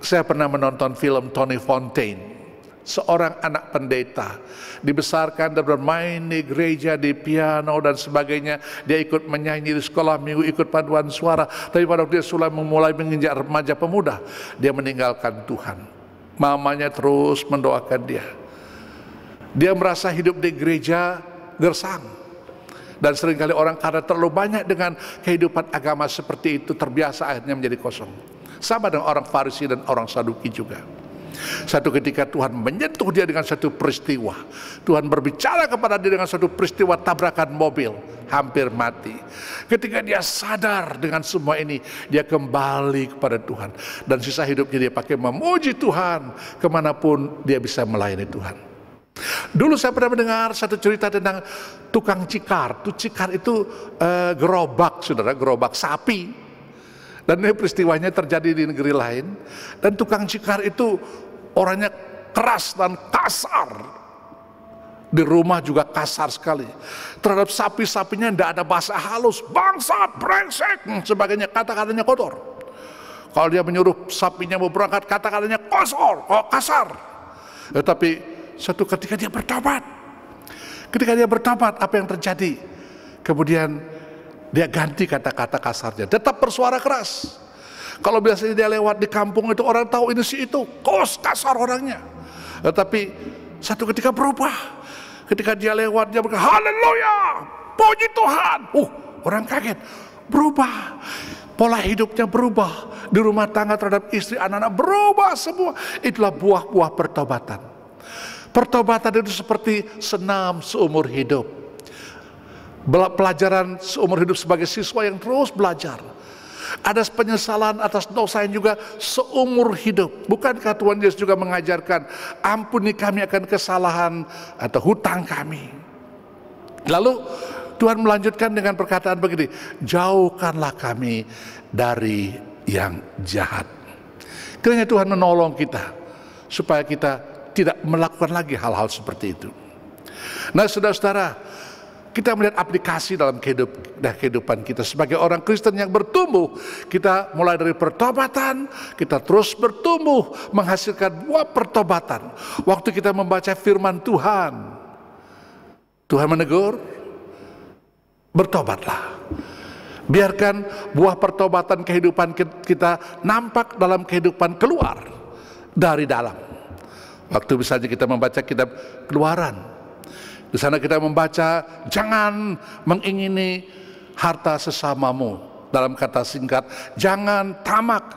Saya pernah menonton film Tony Fontaine, seorang anak pendeta, dibesarkan dan bermain di gereja, di piano dan sebagainya. Dia ikut menyanyi di sekolah minggu, ikut paduan suara. Tapi pada waktu dia sudah memulai menginjak remaja pemuda, dia meninggalkan Tuhan. Mamanya terus mendoakan dia. Dia merasa hidup di gereja gersang. Dan seringkali orang karena terlalu banyak dengan kehidupan agama seperti itu, terbiasa akhirnya menjadi kosong. Sama dengan orang Farisi dan orang Saduki juga. Satu ketika Tuhan menyentuh dia dengan satu peristiwa. Tuhan berbicara kepada dia dengan satu peristiwa tabrakan mobil, hampir mati. Ketika dia sadar dengan semua ini, dia kembali kepada Tuhan. Dan sisa hidupnya dia pakai memuji Tuhan, kemanapun dia bisa melayani Tuhan. Dulu saya pernah mendengar satu cerita tentang tukang cikar. Cikar itu gerobak, saudara, gerobak sapi. Dan ini peristiwanya terjadi di negeri lain. Dan tukang cikar itu orangnya keras dan kasar. Di rumah juga kasar sekali. Terhadap sapi-sapinya tidak ada bahasa halus, bangsat, brengsek, sebagainya, kata-katanya kotor. Kalau dia menyuruh sapinya mau berangkat, kata-katanya kasar. Tetapi suatu ketika dia bertobat. Ketika dia bertobat, apa yang terjadi? Kemudian dia ganti kata-kata kasarnya, tetap bersuara keras. Kalau biasanya dia lewat di kampung itu, orang tahu ini si itu, kasar orangnya. Tetapi satu ketika berubah. Ketika dia lewat, dia berkata, haleluya, puji Tuhan. Orang kaget, berubah. Pola hidupnya berubah. Di rumah tangga terhadap istri, anak-anak berubah semua. Itulah buah-buah pertobatan. Pertobatan itu seperti senam seumur hidup. Pelajaran seumur hidup sebagai siswa yang terus belajar. Ada penyesalan atas dosa yang juga seumur hidup. Bukankah Tuhan Yesus juga mengajarkan, ampuni kami akan kesalahan atau hutang kami. Lalu Tuhan melanjutkan dengan perkataan begini, jauhkanlah kami dari yang jahat. Kiranya Tuhan menolong kita supaya kita tidak melakukan lagi hal-hal seperti itu. Nah, saudara-saudara, kita melihat aplikasi dalam kehidupan kita sebagai orang Kristen yang bertumbuh. Kita mulai dari pertobatan, kita terus bertumbuh menghasilkan buah pertobatan. Waktu kita membaca firman Tuhan, Tuhan menegur, bertobatlah. Biarkan buah pertobatan kehidupan kita nampak dalam kehidupan keluar dari dalam. Waktu misalnya kita membaca kitab Keluaran, di sana kita membaca, jangan mengingini harta sesamamu. Dalam kata singkat, jangan tamak.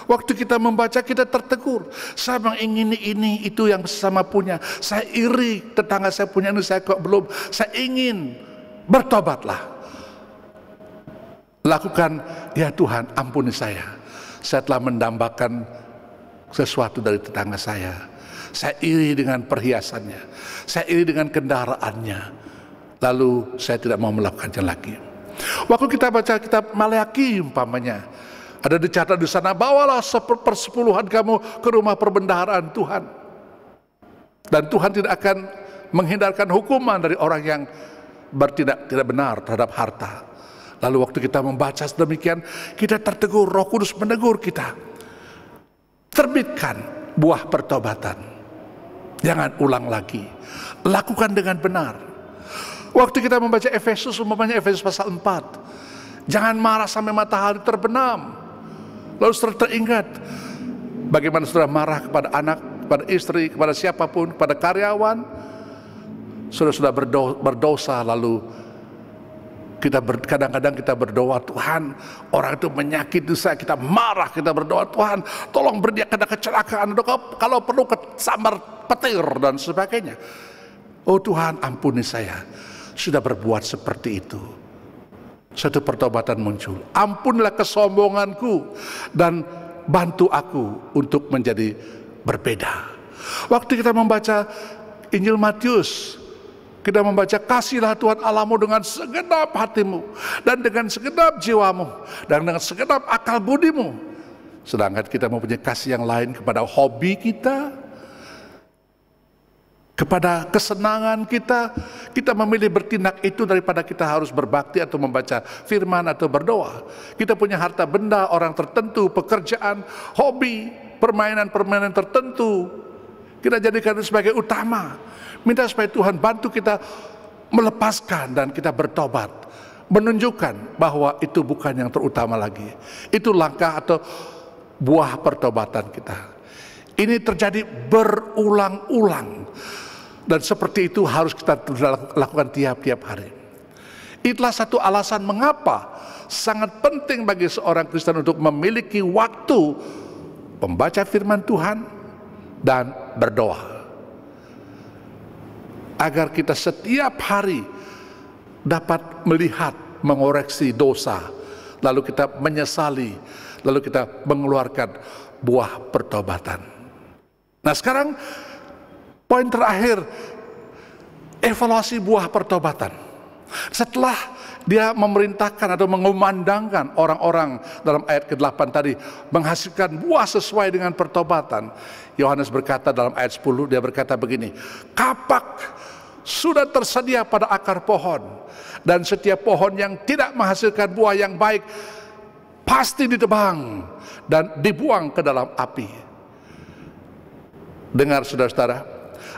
Waktu kita membaca, kita tertegur. Saya mengingini ini, itu yang sesama punya. Saya iri, tetangga saya punya ini, saya kok belum. Saya ingin, bertobatlah. Lakukan, ya Tuhan, ampuni saya. Saya telah mendambakan sesuatu dari tetangga saya. Saya iri dengan perhiasannya, saya iri dengan kendaraannya, lalu saya tidak mau melakukannya lagi. Waktu kita baca kitab Maleaki umpamanya, ada dicatat di sana, bawalah persepuluhan kamu ke rumah perbendaharaan Tuhan, dan Tuhan tidak akan menghindarkan hukuman dari orang yang bertindak tidak benar terhadap harta. Lalu waktu kita membaca sedemikian, kita tertegur, Roh Kudus menegur kita, terbitkan buah pertobatan. Jangan ulang lagi. Lakukan dengan benar. Waktu kita membaca Efesus, umpamanya Efesus pasal 4. Jangan marah sampai matahari terbenam. Lalu saudara teringat bagaimana saudara marah kepada anak, kepada istri, kepada siapapun, kepada karyawan. Saudara sudah berdosa, lalu kadang-kadang kita berdoa, Tuhan, orang itu menyakiti saya, kita marah, kita berdoa, Tuhan, tolong beri dia kena kecelakaan, kalau perlu sambar petir dan sebagainya. Oh Tuhan, ampuni saya, sudah berbuat seperti itu. Satu pertobatan muncul, ampunilah kesombonganku dan bantu aku untuk menjadi berbeda. Waktu kita membaca Injil Matius, kita membaca, kasihlah Tuhan Allahmu dengan segenap hatimu, dan dengan segenap jiwamu, dan dengan segenap akal budimu. Sedangkan kita mempunyai kasih yang lain kepada hobi kita, kepada kesenangan kita. Kita memilih bertindak itu daripada kita harus berbakti atau membaca firman atau berdoa. Kita punya harta benda orang tertentu, pekerjaan, hobi, permainan-permainan tertentu, kita jadikan itu sebagai utama. Minta supaya Tuhan bantu kita melepaskan dan kita bertobat, menunjukkan bahwa itu bukan yang terutama lagi. Itu langkah atau buah pertobatan kita. Ini terjadi berulang-ulang, dan seperti itu harus kita lakukan tiap-tiap hari. Itulah satu alasan mengapa sangat penting bagi seorang Kristen untuk memiliki waktu membaca firman Tuhan dan berdoa, agar kita setiap hari dapat melihat, mengoreksi dosa, lalu kita menyesali, lalu kita mengeluarkan buah pertobatan. Nah sekarang poin terakhir, evaluasi buah pertobatan. Setelah Dia memerintahkan atau mengumandangkan orang-orang dalam ayat ke-8 tadi menghasilkan buah sesuai dengan pertobatan. Yohanes berkata dalam ayat 10, dia berkata begini, kapak sudah tersedia pada akar pohon, dan setiap pohon yang tidak menghasilkan buah yang baik pasti ditebang dan dibuang ke dalam api. Dengar saudara-saudara,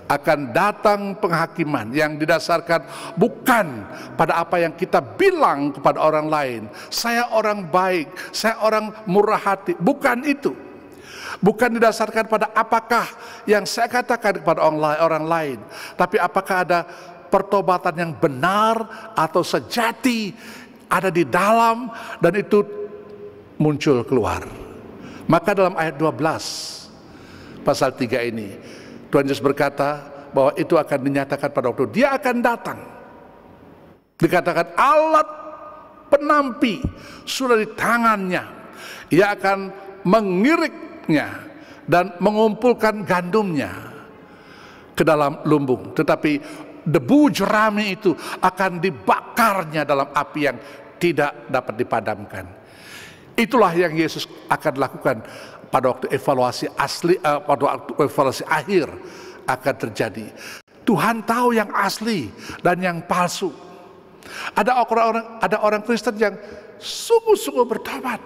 akan datang penghakiman yang didasarkan bukan pada apa yang kita bilang kepada orang lain. Saya orang baik, saya orang murah hati. Bukan itu. Bukan didasarkan pada apakah yang saya katakan kepada orang lain, tapi apakah ada pertobatan yang benar atau sejati ada di dalam dan itu muncul keluar. Maka dalam ayat 12 pasal 3 ini Tuhan Yesus berkata bahwa itu akan dinyatakan pada waktu Dia akan datang. Dikatakan alat penampi sudah di tangannya. Ia akan mengiriknya dan mengumpulkan gandumnya ke dalam lumbung. Tetapi debu jerami itu akan dibakarnya dalam api yang tidak dapat dipadamkan. Itulah yang Yesus akan lakukan pada waktu evaluasi asli, pada waktu evaluasi akhir akan terjadi. Tuhan tahu yang asli dan yang palsu. Ada orang Kristen yang sungguh-sungguh bertobat,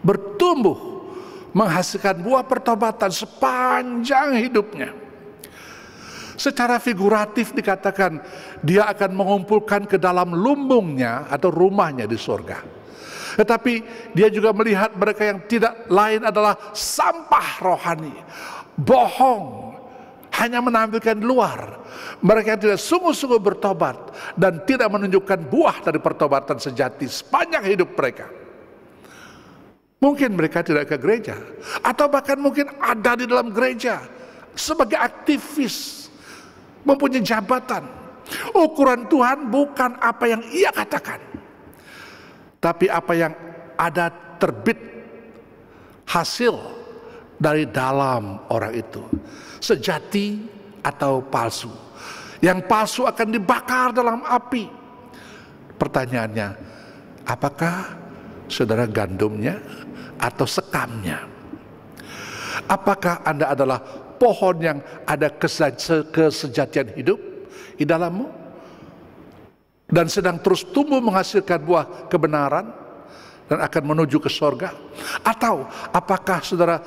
bertumbuh, menghasilkan buah pertobatan sepanjang hidupnya. Secara figuratif dikatakan dia akan mengumpulkan ke dalam lumbungnya atau rumahnya di surga. Tetapi dia juga melihat mereka yang tidak lain adalah sampah rohani, bohong, hanya menampilkan luar. Mereka yang tidak sungguh-sungguh bertobat dan tidak menunjukkan buah dari pertobatan sejati sepanjang hidup mereka. Mungkin mereka tidak ke gereja, atau bahkan mungkin ada di dalam gereja sebagai aktivis, mempunyai jabatan. Ukuran Tuhan bukan apa yang ia katakan, tapi apa yang ada terbit hasil dari dalam orang itu, sejati atau palsu. Yang palsu akan dibakar dalam api. Pertanyaannya, apakah saudara gandumnya atau sekamnya? Apakah Anda adalah pohon yang ada kesejatian hidup di dalammu dan sedang terus tumbuh menghasilkan buah kebenaran dan akan menuju ke sorga? Atau apakah saudara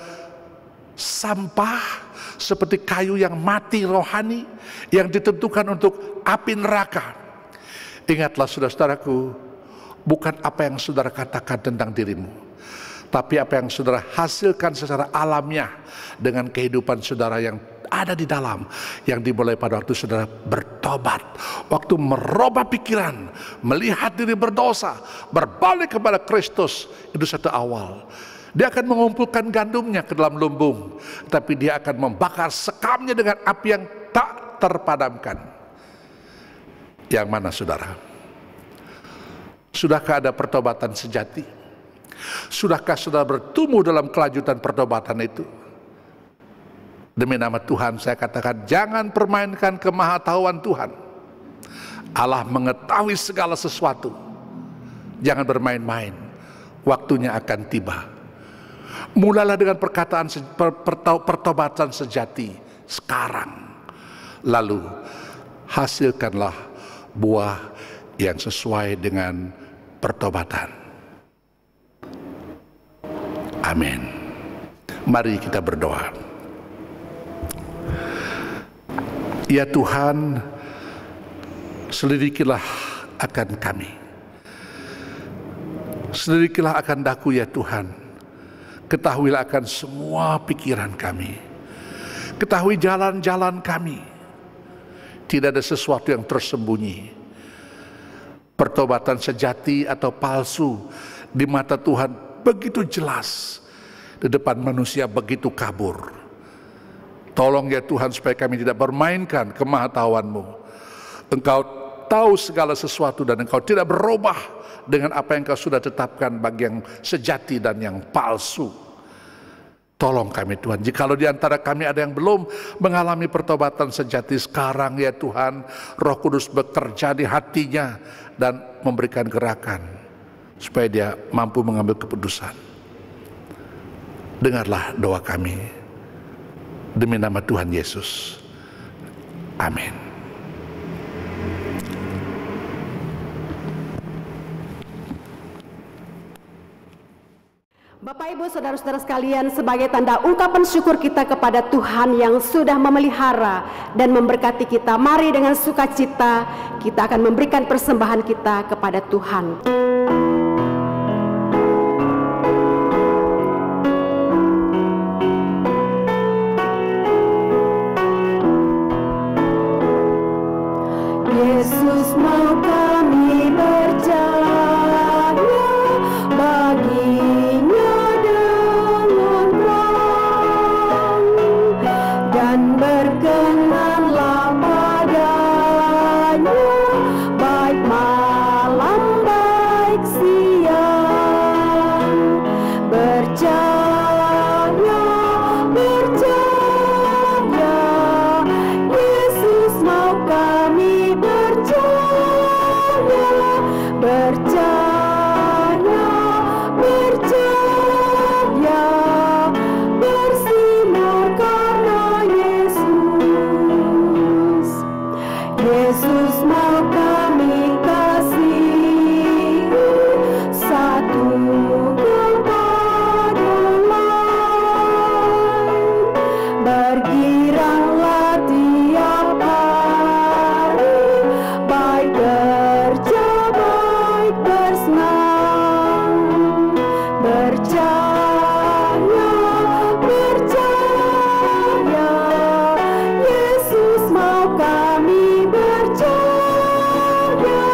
sampah seperti kayu yang mati rohani yang ditentukan untuk api neraka? Ingatlah saudara-saudaraku, bukan apa yang saudara katakan tentang dirimu, tapi apa yang saudara hasilkan secara alamiah dengan kehidupan saudara yang ada di dalam, yang dimulai pada waktu saudara bertobat, waktu merubah pikiran, melihat diri berdosa, berbalik kepada Kristus. Itu satu awal. Dia akan mengumpulkan gandumnya ke dalam lumbung, tapi dia akan membakar sekamnya dengan api yang tak terpadamkan. Yang mana saudara? Sudahkah ada pertobatan sejati? Sudahkah saudara bertumbuh dalam kelanjutan pertobatan itu? Demi nama Tuhan saya katakan, jangan permainkan kemahatauan Tuhan. Allah mengetahui segala sesuatu. Jangan bermain-main. Waktunya akan tiba. Mulailah dengan perkataan pertobatan sejati sekarang. Lalu hasilkanlah buah yang sesuai dengan pertobatan. Amin. Mari kita berdoa. Ya Tuhan, selidikilah akan kami. Selidikilah akan daku ya Tuhan. Ketahuilah akan semua pikiran kami. Ketahui jalan-jalan kami. Tidak ada sesuatu yang tersembunyi. Pertobatan sejati atau palsu di mata Tuhan begitu jelas, di depan manusia begitu kabur. Tolong ya Tuhan supaya kami tidak bermainkan kemahatauan-Mu. Engkau tahu segala sesuatu dan Engkau tidak berubah dengan apa yang Engkau sudah tetapkan bagi yang sejati dan yang palsu. Tolong kami Tuhan, jikalau di antara kami ada yang belum mengalami pertobatan sejati sekarang ya Tuhan, Roh Kudus bekerja di hatinya dan memberikan gerakan supaya dia mampu mengambil keputusan. Dengarlah doa kami demi nama Tuhan Yesus. Amin. Bapak Ibu saudara-saudara sekalian, sebagai tanda ungkapan syukur kita kepada Tuhan yang sudah memelihara dan memberkati kita, mari dengan sukacita kita akan memberikan persembahan kita kepada Tuhan. Yesus mau kami percaya baginya dengan terang, dan berkenanlah padanya baik malam baik siang. Percaya, percaya, Yesus mau kami percaya, percaya, percaya, bersinar karena Yesus. Yesus mau kami kasih satu kepada lain. Bergiranglah tiap hari, baik kerja baik bersenang. Percaya, percaya, Yesus mau kami percaya,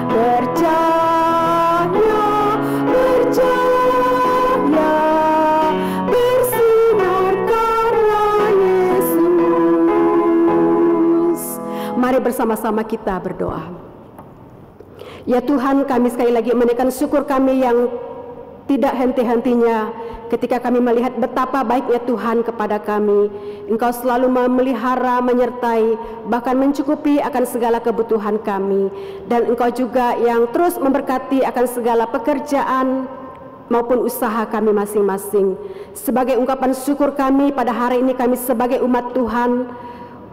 percaya, percaya, bersinar karena Yesus. Mari bersama-sama kita berdoa. Ya Tuhan, kami sekali lagi menaikkan syukur kami yang tidak henti-hentinya ketika kami melihat betapa baiknya Tuhan kepada kami. Engkau selalu memelihara, menyertai, bahkan mencukupi akan segala kebutuhan kami. Dan Engkau juga yang terus memberkati akan segala pekerjaan maupun usaha kami masing-masing. Sebagai ungkapan syukur kami pada hari ini, kami sebagai umat Tuhan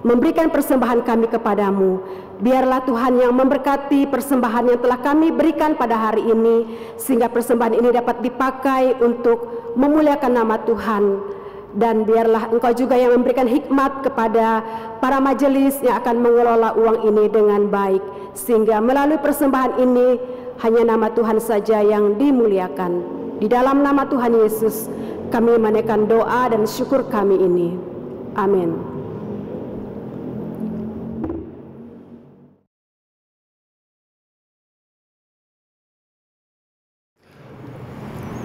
memberikan persembahan kami kepadamu. Biarlah Tuhan yang memberkati persembahan yang telah kami berikan pada hari ini, sehingga persembahan ini dapat dipakai untuk memuliakan nama Tuhan. Dan biarlah Engkau juga yang memberikan hikmat kepada para majelis yang akan mengelola uang ini dengan baik, sehingga melalui persembahan ini hanya nama Tuhan saja yang dimuliakan. Di dalam nama Tuhan Yesus kami menaikkan doa dan syukur kami ini. Amin.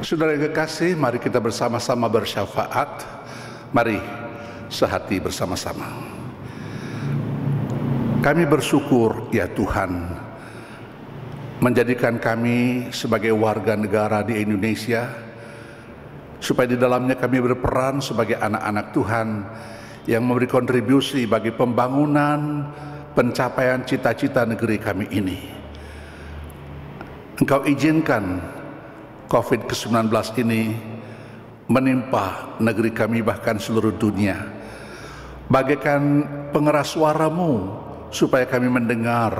Saudara yang kekasih, mari kita bersama-sama bersyafaat. Mari sehati bersama-sama. Kami bersyukur ya Tuhan, menjadikan kami sebagai warga negara di Indonesia, supaya di dalamnya kami berperan sebagai anak-anak Tuhan yang memberi kontribusi bagi pembangunan, pencapaian cita-cita negeri kami ini. Engkau izinkan COVID-19 ini menimpa negeri kami, bahkan seluruh dunia. Bagaikan pengeras suara-Mu supaya kami mendengar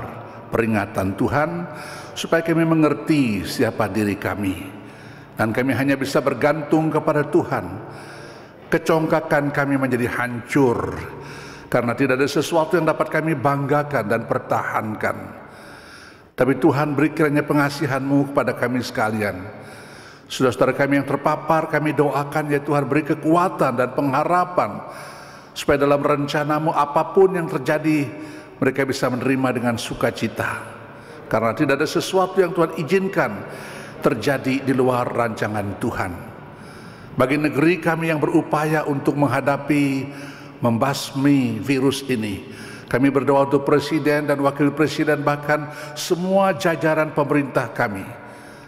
peringatan Tuhan, supaya kami mengerti siapa diri kami, dan kami hanya bisa bergantung kepada Tuhan. Kecongkakan kami menjadi hancur karena tidak ada sesuatu yang dapat kami banggakan dan pertahankan. Tapi Tuhan, beri kiranya pengasihan-Mu kepada kami sekalian. Saudara-saudara kami yang terpapar, kami doakan ya Tuhan, beri kekuatan dan pengharapan, supaya dalam rencana-Mu apapun yang terjadi, mereka bisa menerima dengan sukacita. Karena tidak ada sesuatu yang Tuhan izinkan terjadi di luar rancangan Tuhan. Bagi negeri kami yang berupaya untuk menghadapi, membasmi virus ini, kami berdoa untuk Presiden dan Wakil Presiden, bahkan semua jajaran pemerintah kami.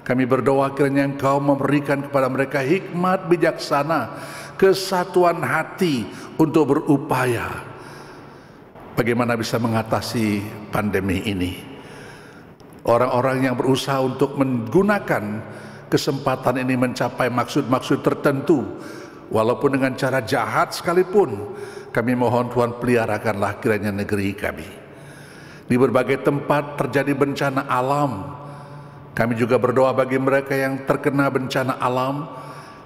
Kami berdoa kiranya Engkau memberikan kepada mereka hikmat bijaksana kesatuan hati untuk berupaya bagaimana bisa mengatasi pandemi ini. Orang-orang yang berusaha untuk menggunakan kesempatan ini mencapai maksud-maksud tertentu, walaupun dengan cara jahat sekalipun, kami mohon Tuhan peliharakanlah kiranya negeri kami. Di berbagai tempat terjadi bencana alam, kami juga berdoa bagi mereka yang terkena bencana alam,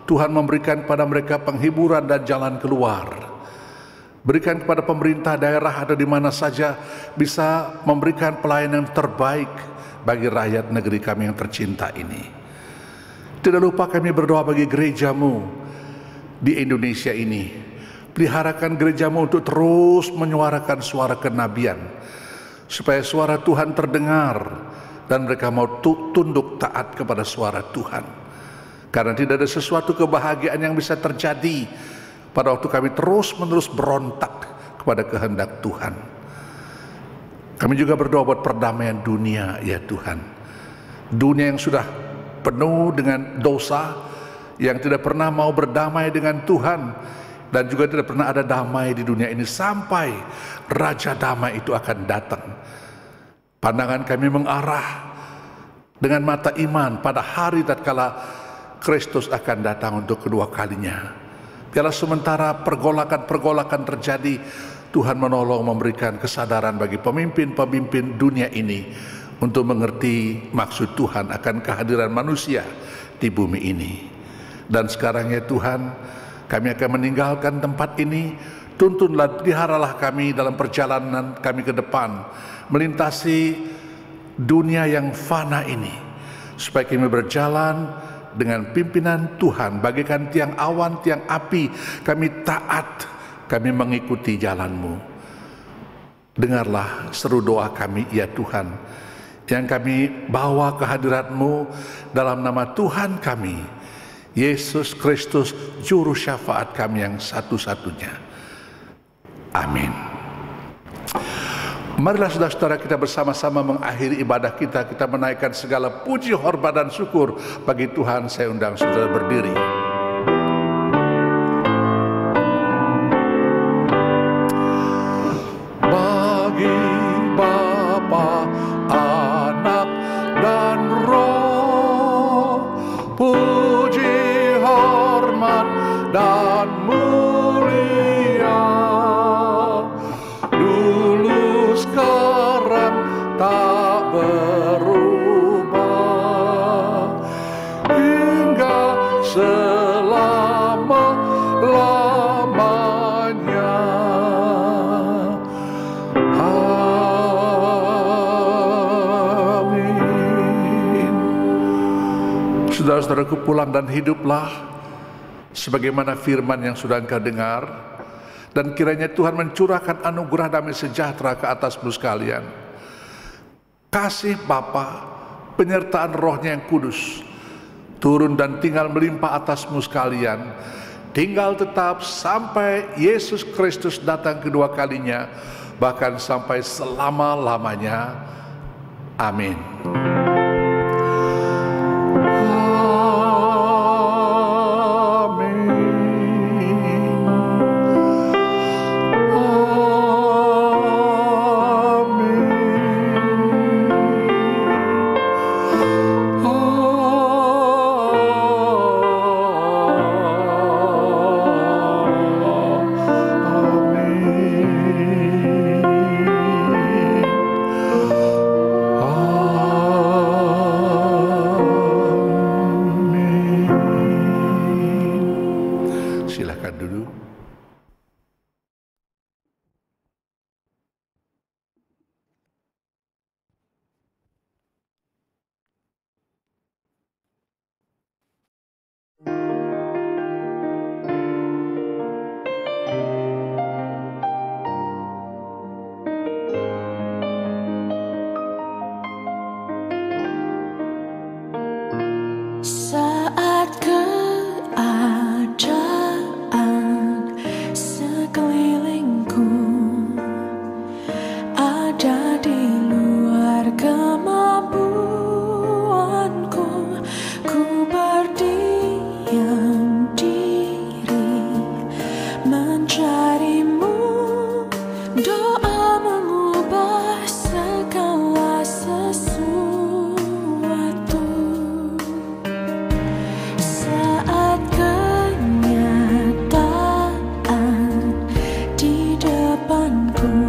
Tuhan memberikan kepada mereka penghiburan dan jalan keluar. Berikan kepada pemerintah daerah atau di mana saja bisa memberikan pelayanan terbaik bagi rakyat negeri kami yang tercinta ini. Tidak lupa kami berdoa bagi gerejamu di Indonesia ini. Peliharakan gerejamu untuk terus menyuarakan suara kenabian, supaya suara Tuhan terdengar dan mereka mau tunduk taat kepada suara Tuhan. Karena tidak ada sesuatu kebahagiaan yang bisa terjadi pada waktu kami terus-menerus berontak kepada kehendak Tuhan. Kami juga berdoa buat perdamaian dunia, ya Tuhan. Dunia yang sudah penuh dengan dosa, yang tidak pernah mau berdamai dengan Tuhan, dan juga tidak pernah ada damai di dunia ini sampai Raja Damai itu akan datang. Pandangan kami mengarah dengan mata iman pada hari tatkala Kristus akan datang untuk kedua kalinya. Biarlah sementara pergolakan-pergolakan terjadi, Tuhan menolong memberikan kesadaran bagi pemimpin-pemimpin dunia ini untuk mengerti maksud Tuhan akan kehadiran manusia di bumi ini. Dan sekarang ya Tuhan, kami akan meninggalkan tempat ini. Tuntunlah, peliharalah kami dalam perjalanan kami ke depan, melintasi dunia yang fana ini, supaya kami berjalan dengan pimpinan Tuhan, bagaikan tiang awan, tiang api. Kami taat, kami mengikuti jalan-Mu. Dengarlah seru doa kami, ya Tuhan, yang kami bawa kehadirat-Mu dalam nama Tuhan kami, Yesus Kristus, Juru Syafaat kami yang satu-satunya. Amin. Marilah saudara-saudara kita bersama-sama mengakhiri ibadah kita. Kita menaikkan segala puji, hormat dan syukur bagi Tuhan. Saya undang saudara berdiri. Bagi Bapa, Anak dan Roh, puji, hormat dan mulia, dulu sekarang tak berubah, hingga selama-lamanya. Amin. Saudara-saudaraku, pulang dan hiduplah sebagaimana firman yang sudah engkau dengar, dan kiranya Tuhan mencurahkan anugerah damai sejahtera ke atasmu sekalian. Kasih Bapa, penyertaan Roh-Nya yang kudus turun dan tinggal melimpah atasmu sekalian, tinggal tetap sampai Yesus Kristus datang kedua kalinya, bahkan sampai selama-lamanya. Amin. depanku.